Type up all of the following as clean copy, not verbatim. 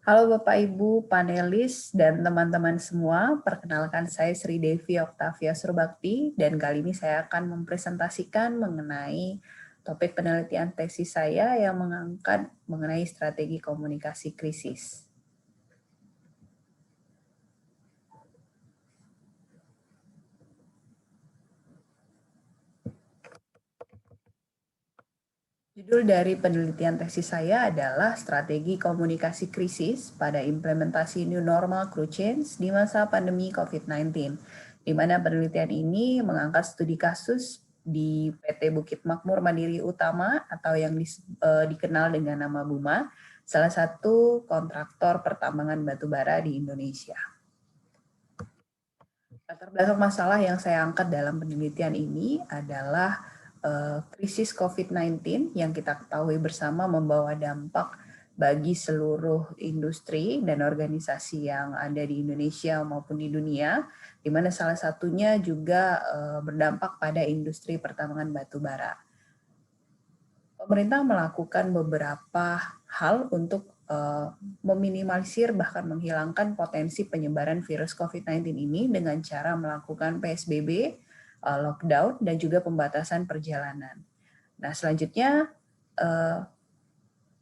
Halo Bapak Ibu panelis dan teman-teman semua, perkenalkan saya Sri Devi Oktavia Surbakti dan kali ini saya akan mempresentasikan mengenai topik penelitian tesis saya yang mengangkat mengenai strategi komunikasi krisis. Judul dari penelitian tesis saya adalah Strategi Komunikasi Krisis pada Implementasi New Normal Crew Change di masa pandemi COVID-19, di mana penelitian ini mengangkat studi kasus di PT Bukit Makmur Mandiri Utama atau yang dikenal dengan nama BUMA, salah satu kontraktor pertambangan batubara di Indonesia. Latar belakang masalah yang saya angkat dalam penelitian ini adalah krisis COVID-19 yang kita ketahui bersama membawa dampak bagi seluruh industri dan organisasi yang ada di Indonesia maupun di dunia, di mana salah satunya juga berdampak pada industri pertambangan batubara. Pemerintah melakukan beberapa hal untuk meminimalisir bahkan menghilangkan potensi penyebaran virus COVID-19 ini dengan cara melakukan PSBB, lockdown, dan juga pembatasan perjalanan. Nah, selanjutnya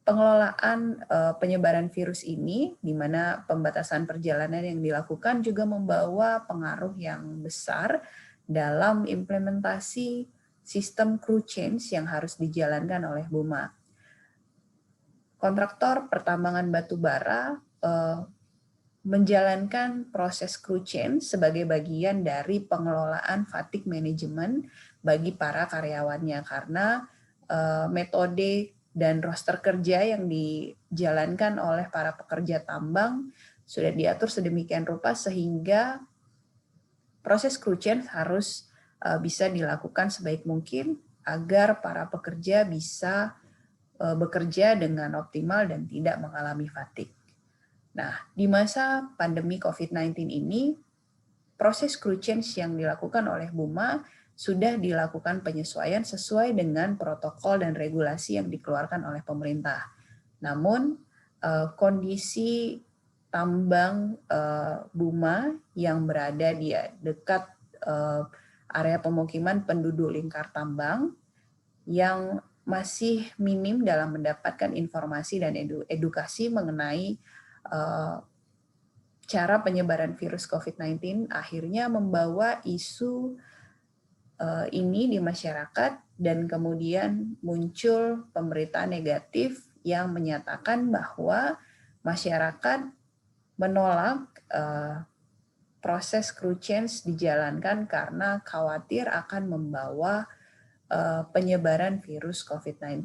pengelolaan penyebaran virus ini, di mana pembatasan perjalanan yang dilakukan juga membawa pengaruh yang besar dalam implementasi sistem crew change yang harus dijalankan oleh BUMA. Kontraktor pertambangan batubara menjalankan proses crew change sebagai bagian dari pengelolaan fatigue management bagi para karyawannya karena metode dan roster kerja yang dijalankan oleh para pekerja tambang sudah diatur sedemikian rupa sehingga proses crew change harus bisa dilakukan sebaik mungkin agar para pekerja bisa bekerja dengan optimal dan tidak mengalami fatigue. Nah, di masa pandemi COVID-19 ini, proses crew change yang dilakukan oleh BUMA sudah dilakukan penyesuaian sesuai dengan protokol dan regulasi yang dikeluarkan oleh pemerintah. Namun, kondisi tambang BUMA yang berada di dekat area pemukiman penduduk lingkar tambang yang masih minim dalam mendapatkan informasi dan edukasi mengenai cara penyebaran virus COVID-19 akhirnya membawa isu ini di masyarakat dan kemudian muncul pemberitaan negatif yang menyatakan bahwa masyarakat menolak proses crew change dijalankan karena khawatir akan membawa penyebaran virus COVID-19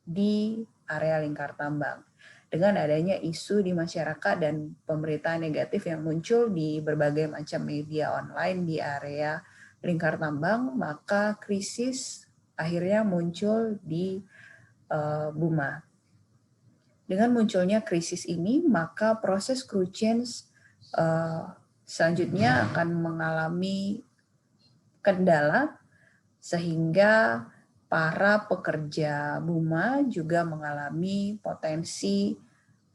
di area lingkar tambang. Dengan adanya isu di masyarakat dan pemberitaan negatif yang muncul di berbagai macam media online di area lingkar tambang, maka krisis akhirnya muncul di BUMA. Dengan munculnya krisis ini, maka proses crew change selanjutnya akan mengalami kendala sehingga para pekerja BUMA juga mengalami potensi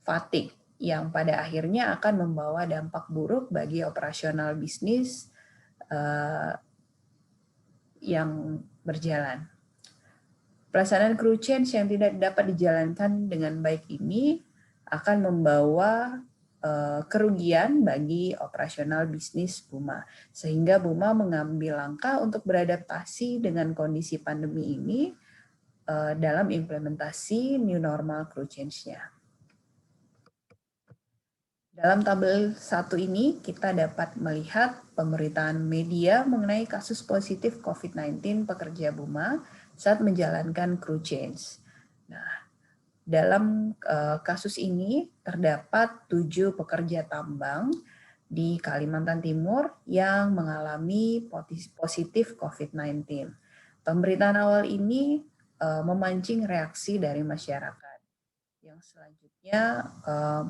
fatigue yang pada akhirnya akan membawa dampak buruk bagi operasional bisnis yang berjalan. Pelaksanaan crew change yang tidak dapat dijalankan dengan baik ini akan membawa kerugian bagi operasional bisnis BUMA. Sehingga BUMA mengambil langkah untuk beradaptasi dengan kondisi pandemi ini dalam implementasi new normal crew change-nya. Dalam tabel 1 ini kita dapat melihat pemberitaan media mengenai kasus positif COVID-19 pekerja BUMA saat menjalankan crew change. Nah, dalam kasus ini terdapat 7 pekerja tambang di Kalimantan Timur yang mengalami positif COVID-19. Pemberitaan awal ini memancing reaksi dari masyarakat yang selanjutnya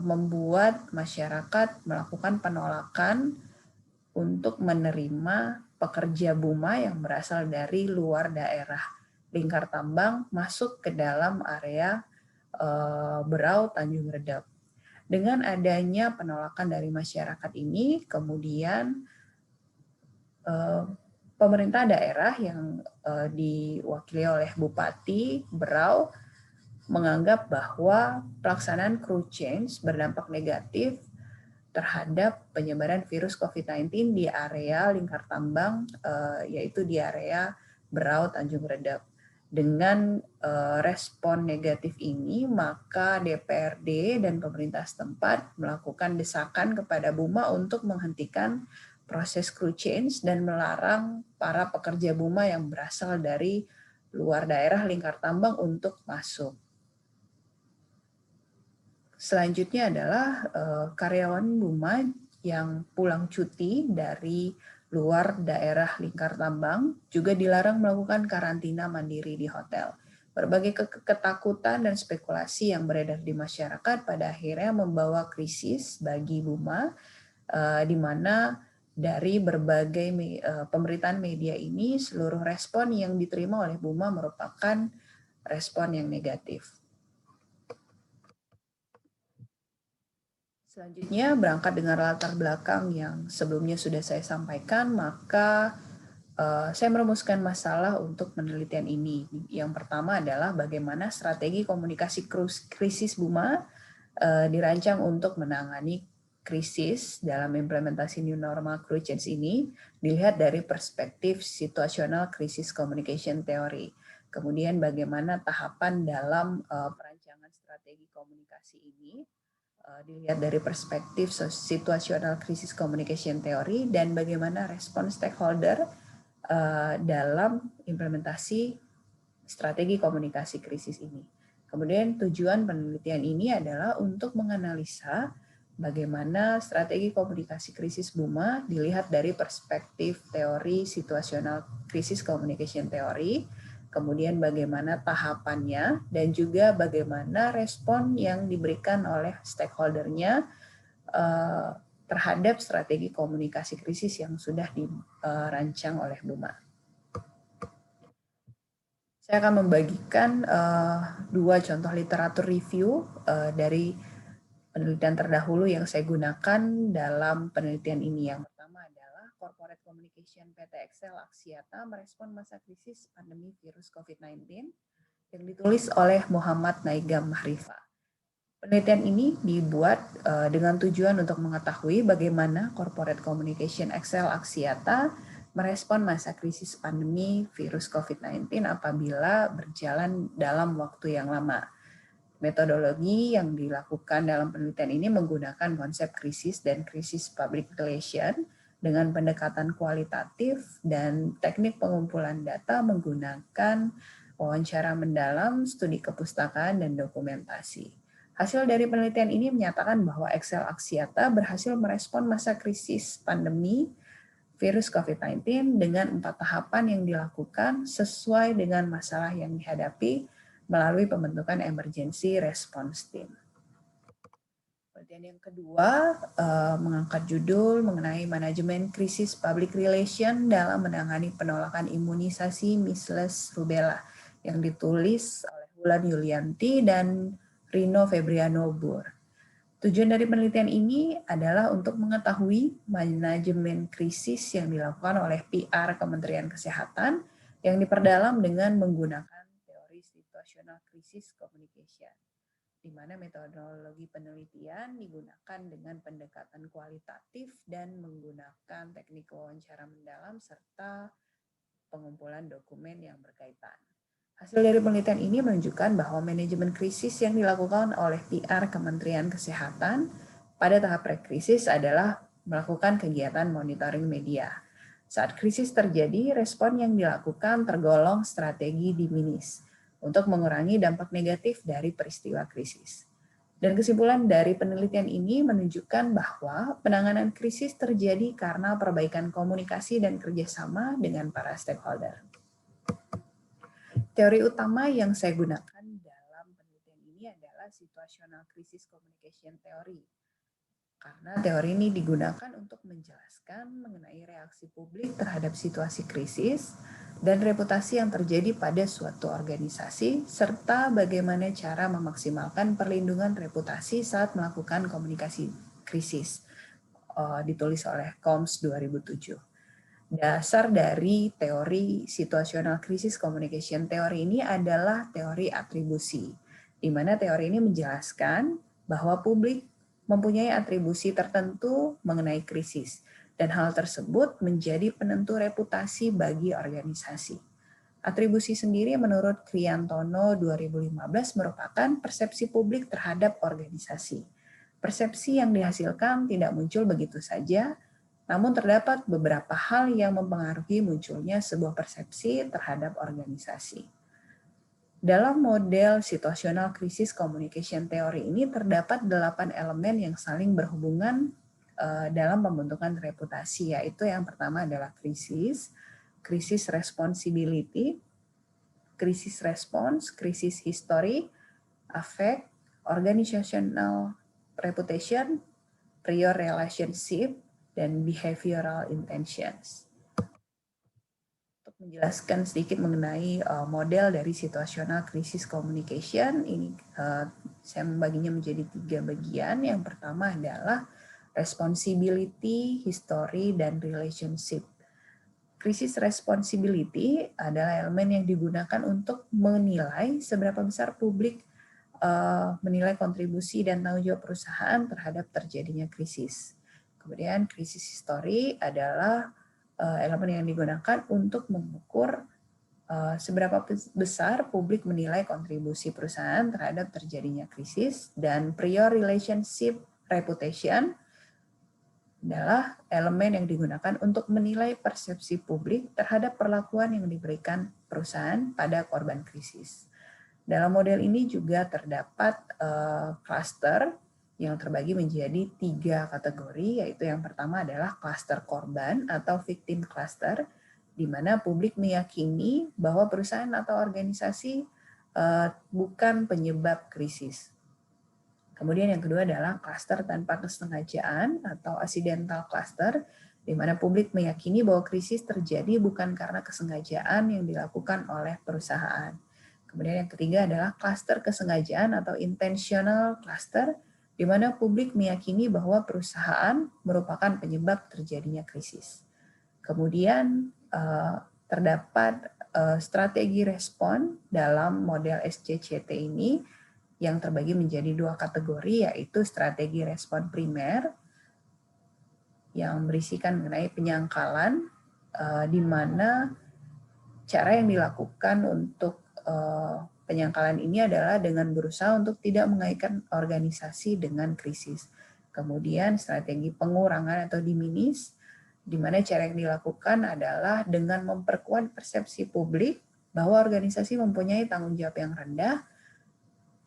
membuat masyarakat melakukan penolakan untuk menerima pekerja BUMA yang berasal dari luar daerah lingkar tambang masuk ke dalam area Berau Tanjung Redap. Dengan adanya penolakan dari masyarakat ini, kemudian pemerintah daerah yang diwakili oleh Bupati Berau menganggap bahwa pelaksanaan crew change berdampak negatif terhadap penyebaran virus COVID-19 di area Lingkar Tambang, yaitu di area Berau Tanjung Redap. Dengan respon negatif ini, maka DPRD dan pemerintah setempat melakukan desakan kepada Buma untuk menghentikan proses crew change dan melarang para pekerja Buma yang berasal dari luar daerah Lingkar Tambang untuk masuk. Selanjutnya adalah karyawan Buma yang pulang cuti dari luar daerah Lingkar Tambang juga dilarang melakukan karantina mandiri di hotel. Berbagai ketakutan dan spekulasi yang beredar di masyarakat pada akhirnya membawa krisis bagi Buma, di mana dari berbagai pemberitaan media ini seluruh respon yang diterima oleh Buma merupakan respon yang negatif. Selanjutnya, berangkat dengan latar belakang yang sebelumnya sudah saya sampaikan, maka saya merumuskan masalah untuk penelitian ini. Yang pertama adalah bagaimana strategi komunikasi krisis Buma dirancang untuk menangani krisis dalam implementasi new normal crew change ini dilihat dari perspektif situasional krisis communication theory. Kemudian bagaimana tahapan dalam perancangan strategi komunikasi ini dilihat dari perspektif situasional krisis communication theory dan bagaimana respon stakeholder dalam implementasi strategi komunikasi krisis ini. Kemudian tujuan penelitian ini adalah untuk menganalisa bagaimana strategi komunikasi krisis Buma dilihat dari perspektif teori situasional krisis communication theory, kemudian bagaimana tahapannya, dan juga bagaimana respon yang diberikan oleh stakeholdernya terhadap strategi komunikasi krisis yang sudah dirancang oleh Buma. Saya akan membagikan dua contoh literatur review dari penelitian terdahulu yang saya gunakan dalam penelitian ini. Yang pertama adalah Corporate Communication PT Excel Axiata merespon masa krisis pandemi virus COVID-19 yang ditulis oleh Muhammad Naigam Mahrifa. Penelitian ini dibuat dengan tujuan untuk mengetahui bagaimana Corporate Communication Excel Axiata merespon masa krisis pandemi virus COVID-19 apabila berjalan dalam waktu yang lama. Metodologi yang dilakukan dalam penelitian ini menggunakan konsep krisis dan krisis public relation dengan pendekatan kualitatif dan teknik pengumpulan data menggunakan wawancara mendalam, studi kepustakaan, dan dokumentasi. Hasil dari penelitian ini menyatakan bahwa Excel Axiata berhasil merespon masa krisis pandemi virus COVID-19 dengan 4 tahapan yang dilakukan sesuai dengan masalah yang dihadapi melalui pembentukan emergency response team. Penelitian yang kedua mengangkat judul mengenai manajemen krisis public relation dalam menangani penolakan imunisasi measles rubella yang ditulis oleh Wulan Yulianti dan Rino Febriano Bur. Tujuan dari penelitian ini adalah untuk mengetahui manajemen krisis yang dilakukan oleh PR Kementerian Kesehatan yang diperdalam dengan menggunakan teori situational crisis communication, di mana metodologi penelitian digunakan dengan pendekatan kualitatif dan menggunakan teknik wawancara mendalam serta pengumpulan dokumen yang berkaitan. Hasil dari penelitian ini menunjukkan bahwa manajemen krisis yang dilakukan oleh PR Kementerian Kesehatan pada tahap pre-krisis adalah melakukan kegiatan monitoring media. Saat krisis terjadi, respon yang dilakukan tergolong strategi diminis untuk mengurangi dampak negatif dari peristiwa krisis. Dan kesimpulan dari penelitian ini menunjukkan bahwa penanganan krisis terjadi karena perbaikan komunikasi dan kerjasama dengan para stakeholder. Teori utama yang saya gunakan dalam penelitian ini adalah situational crisis communication theory. Karena teori ini digunakan untuk menjelaskan mengenai reaksi publik terhadap situasi krisis dan reputasi yang terjadi pada suatu organisasi, serta bagaimana cara memaksimalkan perlindungan reputasi saat melakukan komunikasi krisis, ditulis oleh Combs 2007. Dasar dari teori situational crisis communication theory ini adalah teori atribusi, di mana teori ini menjelaskan bahwa publik mempunyai atribusi tertentu mengenai krisis, dan hal tersebut menjadi penentu reputasi bagi organisasi. Atribusi sendiri menurut Kriantono 2015 merupakan persepsi publik terhadap organisasi. Persepsi yang dihasilkan tidak muncul begitu saja, namun terdapat beberapa hal yang mempengaruhi munculnya sebuah persepsi terhadap organisasi. Dalam model situational crisis communication theory ini terdapat 8 elemen yang saling berhubungan dalam pembentukan reputasi, yaitu yang pertama adalah krisis, krisis responsibility, krisis response, krisis history, affect, organizational reputation, prior relationship, dan behavioral intentions. Untuk menjelaskan sedikit mengenai model dari situational crisis communication, ini saya membaginya menjadi 3 bagian. Yang pertama adalah responsibility, history, dan relationship. Krisis responsibility adalah elemen yang digunakan untuk menilai seberapa besar publik menilai kontribusi dan tanggung jawab perusahaan terhadap terjadinya krisis. Kemudian krisis history adalah elemen yang digunakan untuk mengukur seberapa besar publik menilai kontribusi perusahaan terhadap terjadinya krisis. Dan prior relationship reputation adalah elemen yang digunakan untuk menilai persepsi publik terhadap perlakuan yang diberikan perusahaan pada korban krisis. Dalam model ini juga terdapat cluster yang terbagi menjadi 3 kategori, yaitu yang pertama adalah cluster korban atau victim cluster, di mana publik meyakini bahwa perusahaan atau organisasi bukan penyebab krisis. Kemudian yang kedua adalah cluster tanpa kesengajaan atau accidental cluster, di mana publik meyakini bahwa krisis terjadi bukan karena kesengajaan yang dilakukan oleh perusahaan. Kemudian yang ketiga adalah cluster kesengajaan atau intentional cluster, di mana publik meyakini bahwa perusahaan merupakan penyebab terjadinya krisis. Kemudian terdapat strategi respon dalam model SCCT ini yang terbagi menjadi 2 kategori, yaitu strategi respon primer yang berisikan mengenai penyangkalan, di mana cara yang dilakukan untuk penyangkalan ini adalah dengan berusaha untuk tidak mengaitkan organisasi dengan krisis. Kemudian strategi pengurangan atau diminish, di mana cara yang dilakukan adalah dengan memperkuat persepsi publik bahwa organisasi mempunyai tanggung jawab yang rendah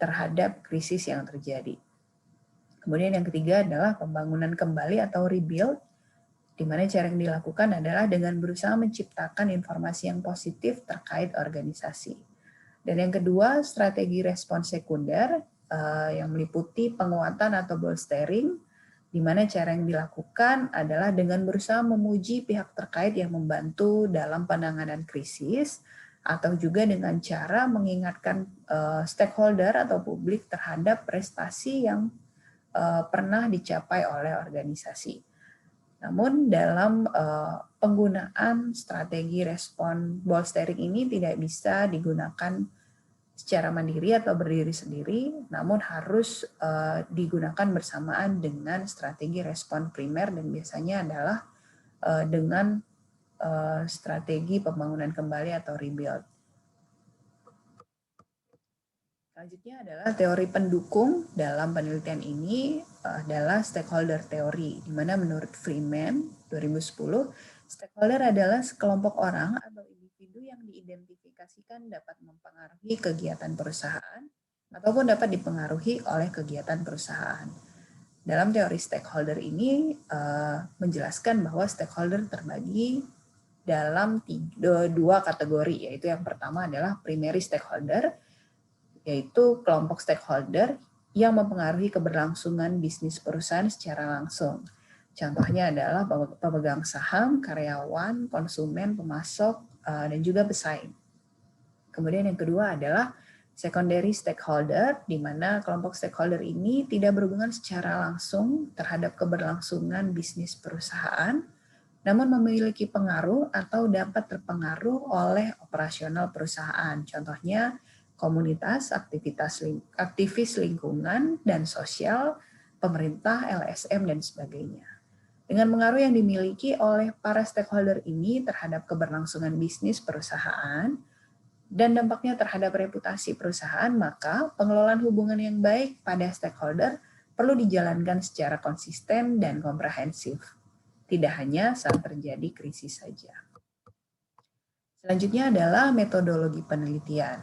terhadap krisis yang terjadi. Kemudian yang ketiga adalah pembangunan kembali atau rebuild, di mana cara yang dilakukan adalah dengan berusaha menciptakan informasi yang positif terkait organisasi. Dan yang kedua, strategi respon sekunder yang meliputi penguatan atau bolstering, di mana cara yang dilakukan adalah dengan berusaha memuji pihak terkait yang membantu dalam penanganan krisis, atau juga dengan cara mengingatkan stakeholder atau publik terhadap prestasi yang pernah dicapai oleh organisasi. Namun dalam penggunaan strategi respon bolstering ini tidak bisa digunakan secara mandiri atau berdiri sendiri, namun harus digunakan bersamaan dengan strategi respon primer, dan biasanya adalah dengan strategi pembangunan kembali atau rebuild. Selanjutnya adalah teori pendukung dalam penelitian ini adalah stakeholder theory, di mana menurut Freeman 2010, stakeholder adalah sekelompok orang atau individu yang diidentifikasikan dapat mempengaruhi kegiatan perusahaan ataupun dapat dipengaruhi oleh kegiatan perusahaan. Dalam teori stakeholder ini menjelaskan bahwa stakeholder terbagi dalam 2 kategori, yaitu yang pertama adalah primary stakeholder, yaitu kelompok stakeholder yang mempengaruhi keberlangsungan bisnis perusahaan secara langsung. Contohnya adalah pemegang saham, karyawan, konsumen, pemasok, dan juga pesaing. Kemudian yang kedua adalah secondary stakeholder, di mana kelompok stakeholder ini tidak berhubungan secara langsung terhadap keberlangsungan bisnis perusahaan, namun memiliki pengaruh atau dapat terpengaruh oleh operasional perusahaan. Contohnya komunitas, aktivis lingkungan dan sosial, pemerintah, LSM, dan sebagainya. Dengan pengaruh yang dimiliki oleh para stakeholder ini terhadap keberlangsungan bisnis perusahaan dan dampaknya terhadap reputasi perusahaan, maka pengelolaan hubungan yang baik pada stakeholder perlu dijalankan secara konsisten dan komprehensif, tidak hanya saat terjadi krisis saja. Selanjutnya adalah metodologi penelitian.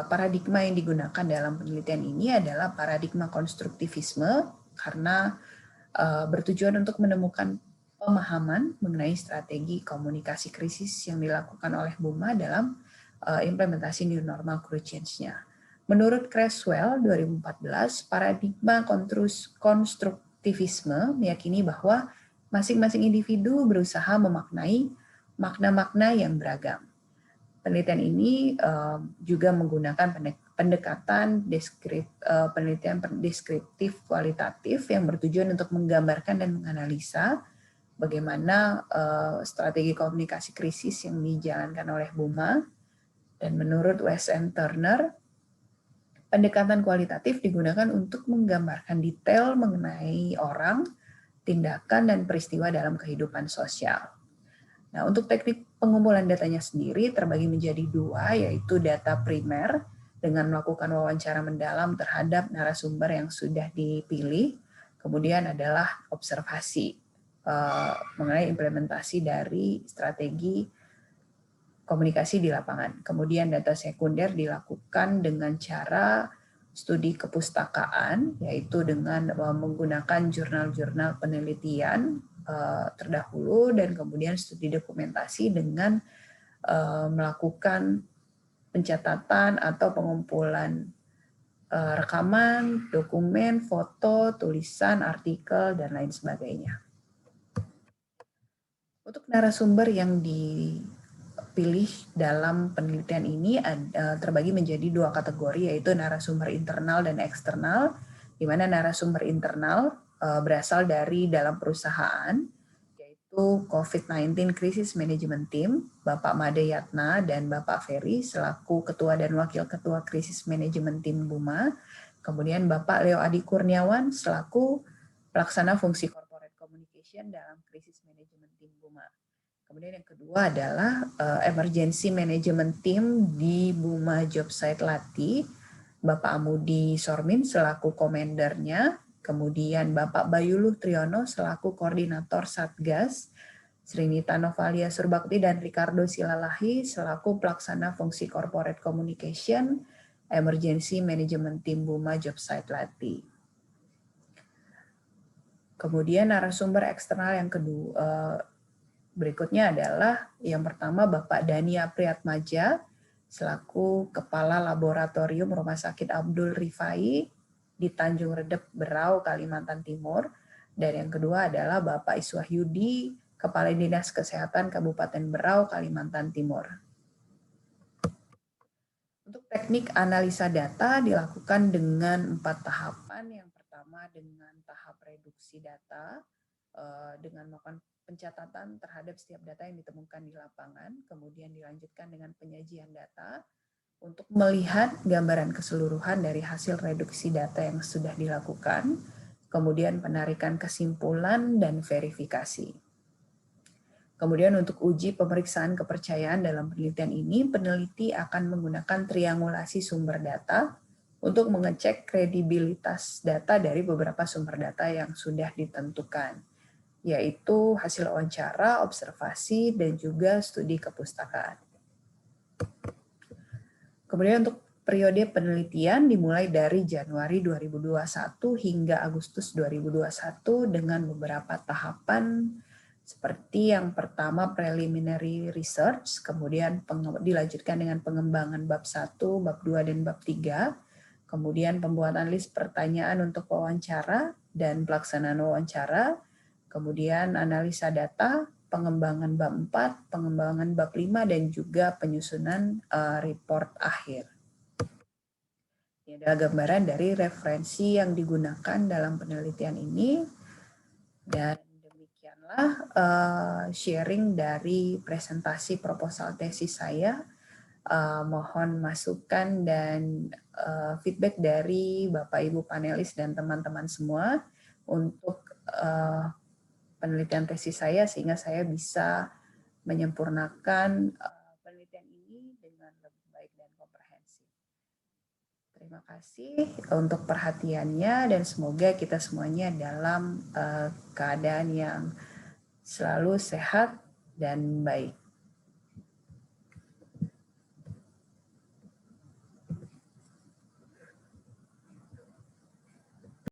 Paradigma yang digunakan dalam penelitian ini adalah paradigma konstruktivisme karena bertujuan untuk menemukan pemahaman mengenai strategi komunikasi krisis yang dilakukan oleh BUMA dalam implementasi new normal crew change-nya. Menurut Creswell 2014, paradigma konstruktivisme meyakini bahwa masing-masing individu berusaha memaknai makna-makna yang beragam. Penelitian ini juga menggunakan pendekatan penelitian deskriptif kualitatif yang bertujuan untuk menggambarkan dan menganalisa bagaimana strategi komunikasi krisis yang dijalankan oleh BUMA. Dan menurut W.S.N. Turner, pendekatan kualitatif digunakan untuk menggambarkan detail mengenai orang, tindakan, dan peristiwa dalam kehidupan sosial. Nah, untuk teknik pengumpulan datanya sendiri terbagi menjadi dua, yaitu data primer dengan melakukan wawancara mendalam terhadap narasumber yang sudah dipilih, kemudian adalah observasi mengenai implementasi dari strategi komunikasi di lapangan. Kemudian data sekunder dilakukan dengan cara studi kepustakaan, yaitu dengan menggunakan jurnal-jurnal penelitian terdahulu, dan kemudian studi dokumentasi dengan melakukan pencatatan atau pengumpulan rekaman, dokumen, foto, tulisan, artikel, dan lain sebagainya. Untuk narasumber yang dipilih dalam penelitian ini terbagi menjadi dua kategori, yaitu narasumber internal dan eksternal, di mana narasumber internal berasal dari dalam perusahaan, yaitu COVID-19 Crisis Management Team, Bapak Made Yatna dan Bapak Ferry selaku Ketua dan Wakil Ketua Crisis Management Team BUMA, kemudian Bapak Leo Adi Kurniawan selaku Pelaksana Fungsi Corporate Communication dalam Crisis Management Team BUMA. Kemudian yang kedua adalah Emergency Management Team di BUMA Jobsite Lati, Bapak Amudi Sormin selaku komandernya, kemudian Bapak Bayuluh Triyono selaku koordinator Satgas, Srinita Novalia Surbakti dan Ricardo Silalahi selaku pelaksana fungsi corporate communication, Emergency Management Team BUMA Jobsite Lati. Kemudian narasumber eksternal yang kedua berikutnya adalah yang pertama Bapak Dani Priatmaja selaku Kepala Laboratorium Rumah Sakit Abdul Rifai di Tanjung Redep, Berau, Kalimantan Timur. Dan yang kedua adalah Bapak Iswahyudi, Kepala Dinas Kesehatan Kabupaten Berau, Kalimantan Timur. Untuk teknik analisa data dilakukan dengan 4 tahapan. Yang pertama dengan tahap reduksi data, dengan melakukan pencatatan terhadap setiap data yang ditemukan di lapangan, kemudian dilanjutkan dengan penyajian data untuk melihat gambaran keseluruhan dari hasil reduksi data yang sudah dilakukan, kemudian penarikan kesimpulan dan verifikasi. Kemudian untuk uji pemeriksaan kepercayaan dalam penelitian ini, peneliti akan menggunakan triangulasi sumber data untuk mengecek kredibilitas data dari beberapa sumber data yang sudah ditentukan, yaitu hasil wawancara, observasi, dan juga studi kepustakaan. Kemudian untuk periode penelitian dimulai dari Januari 2021 hingga Agustus 2021 dengan beberapa tahapan seperti yang pertama preliminary research, kemudian dilanjutkan dengan pengembangan bab 1, bab 2, dan bab 3, kemudian pembuatan list pertanyaan untuk wawancara dan pelaksanaan wawancara, kemudian analisa data, pengembangan bab 4, pengembangan bab 5, dan juga penyusunan report akhir. Ini adalah gambaran dari referensi yang digunakan dalam penelitian ini. Dan demikianlah sharing dari presentasi proposal tesis saya. Mohon masukan dan feedback dari Bapak Ibu panelis dan teman-teman semua untuk penelitian tesis saya sehingga saya bisa menyempurnakan penelitian ini dengan lebih baik dan komprehensif. Terima kasih untuk perhatiannya dan semoga kita semuanya dalam keadaan yang selalu sehat dan baik.